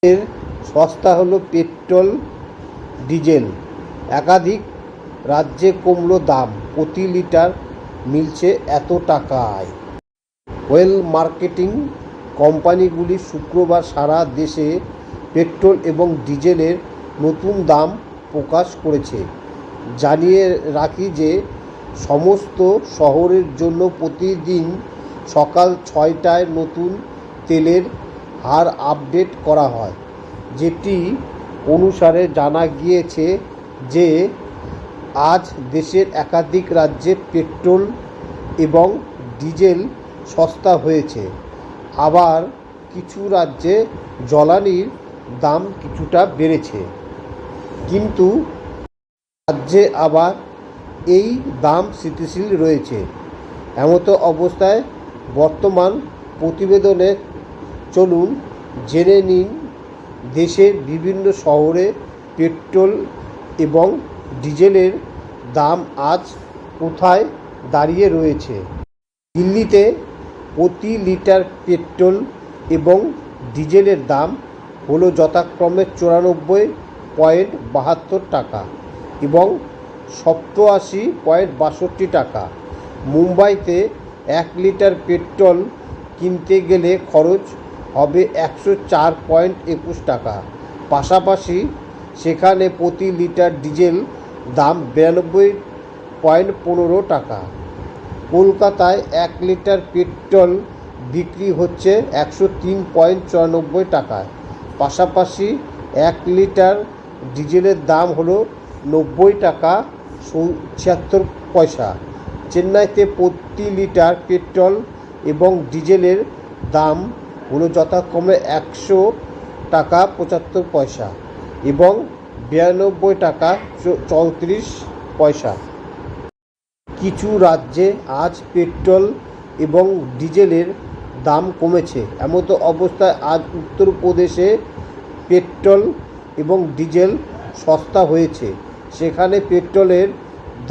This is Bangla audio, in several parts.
এর সস্তা হলো পেট্রোল ডিজেল। একাধিক রাজ্যে কমলো দাম, প্রতি লিটার মিলছে এত টাকায়। ওয়েল মার্কেটিং কোম্পানিগুলি শুক্রবার সারা দেশে পেট্রোল এবং ডিজেলের নতুন দাম প্রকাশ করেছে। জানিয়ে রাখি যে সমস্ত শহরের জন্য প্রতিদিন সকাল 6টায় নতুন তেলের হার আপডেট করা হয়। যেটি অনুসারে জানা গিয়েছে যে আজ দেশের একাধিক রাজ্যে পেট্রোল এবং ডিজেল সস্তা হয়েছে। আবার কিছু রাজ্যে জ্বালানির দাম কিছুটা বেড়েছে, কিন্তু রাজ্যে আবার এই দাম স্থিতিশীল রয়েছে। এমতো অবস্থায় বর্তমান প্রতিবেদনে চলুন জেনে নিন দেশের বিভিন্ন শহরে পেট্রোল এবং ডিজেলের দাম আজ কোথায় দাঁড়িয়ে রয়েছে। দিল্লিতে প্রতি লিটার পেট্রোল এবং ডিজেলের দাম হলো যথাক্রমে 94.72 টাকা এবং 87.62 টাকা। মুম্বাইতে 1 লিটার পেট্রোল কিনতে গেলে খরচ হবে 104.21 টাকা। পাশাপাশি সেখানে প্রতি লিটার ডিজেল দাম 92.15 টাকা। কলকাতায় 1 লিটার পেট্রোল বিক্রি হচ্ছে 103.94 টাকায়। পাশাপাশি 1 লিটার ডিজেলের দাম হলো 90 টাকা 76 পয়সা। চেন্নাইতে প্রতি লিটার পেট্রোল এবং ডিজেলের দাম হলো যথাক্রমে 100 টাকা 75 পয়সা এবং 92 টাকা 34 পয়সা। কিছু রাজ্যে আজ পেট্রোল এবং ডিজেলের দাম কমেছে। এমতো অবস্থায় আজ উত্তরপ্রদেশে পেট্রোল এবং ডিজেল সস্তা হয়েছে। সেখানে পেট্রোলের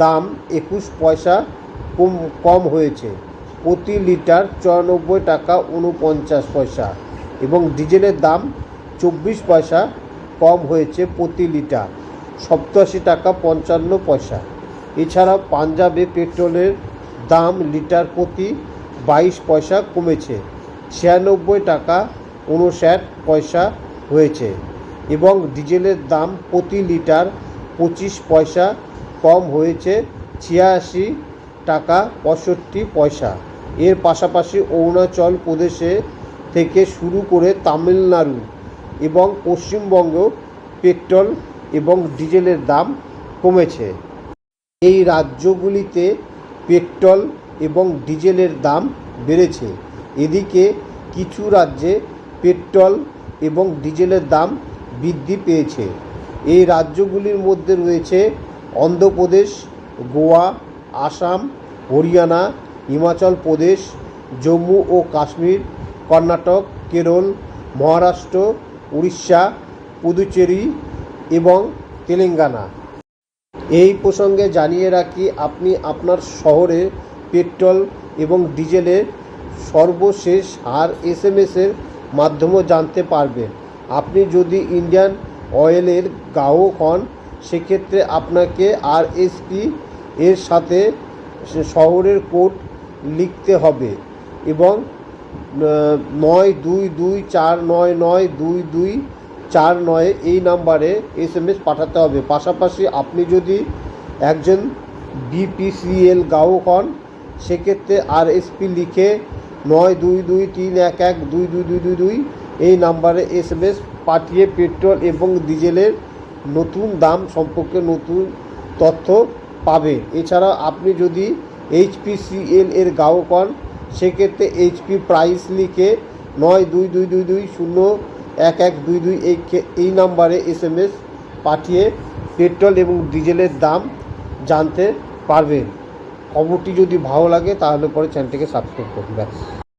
দাম 21 পয়সা কম হয়েছে, প্রতি লিটার 94 টাকা 49 পয়সা এবং ডিজেলের দাম 24 পয়সা কম হয়েছে, প্রতি লিটার 87 টাকা 55 পয়সা। এছাড়াও পাঞ্জাবে পেট্রোলের দাম লিটার প্রতি 22 পয়সা কমেছে, 96 টাকা 59 পয়সা হয়েছে এবং ডিজেলের দাম প্রতি লিটার 25 পয়সা কম হয়েছে, 86 টাকা 65 পয়সা। এর পাশাপাশি অরুণাচল প্রদেশে থেকে শুরু করে তামিলনাড়ু এবং পশ্চিমবঙ্গ পেট্রোল এবং ডিজেলের দাম কমেছে। এই রাজ্যগুলিতে পেট্রোল এবং ডিজেলের দাম বেড়েছে। এদিকে কিছু রাজ্যে পেট্রোল এবং ডিজেলের দাম বৃদ্ধি পেয়েছে। এই রাজ্যগুলির মধ্যে রয়েছে অন্ধ্রপ্রদেশ, গোয়া, আসাম, হরিয়ানা, হিমাচল প্রদেশ, জম্মু ও কাশ্মীর, কর্ণাটক, কেরল, মহারাষ্ট্র, উড়িষ্যা, পুদুচেরি এবং তেলেঙ্গানা। এই প্রসঙ্গে জানিয়ে রাখি, আপনি আপনার শহরে পেট্রোল এবং ডিজেলের সর্বশেষ হার SMS-এর মাধ্যমে জানতে পারবেন। আপনি যদি ইন্ডিয়ান অয়েলের গ্রাহক হন, সেক্ষেত্রে আপনাকে RSP এর সাথে শহরের কোড লিখতে হবে এবং 9224992249 এই নাম্বারে SMS পাঠাতে হবে। পাশাপাশি আপনি যদি একজন BPCL গ্রাহক হন, সেক্ষেত্রে RSP লিখে 9223112222 এই নাম্বারে SMS পাঠিয়ে পেট্রোল এবং ডিজেলের নতুন দাম সম্পর্কে নতুন তথ্য পাবেন। এছাড়া আপনি যদি HPCL এর গ্রাহক হন, সেক্ষেত্রে HP প্রাইস লিখে 9222201122 এই নাম্বারে SMS পাঠিয়ে পেট্রোল এবং ডিজেলের দাম জানতে পারবেন। খবরটি যদি ভালো লাগে তাহলে পরে চ্যানেলটিকে সাবস্ক্রাইব করুন। ব্যাস।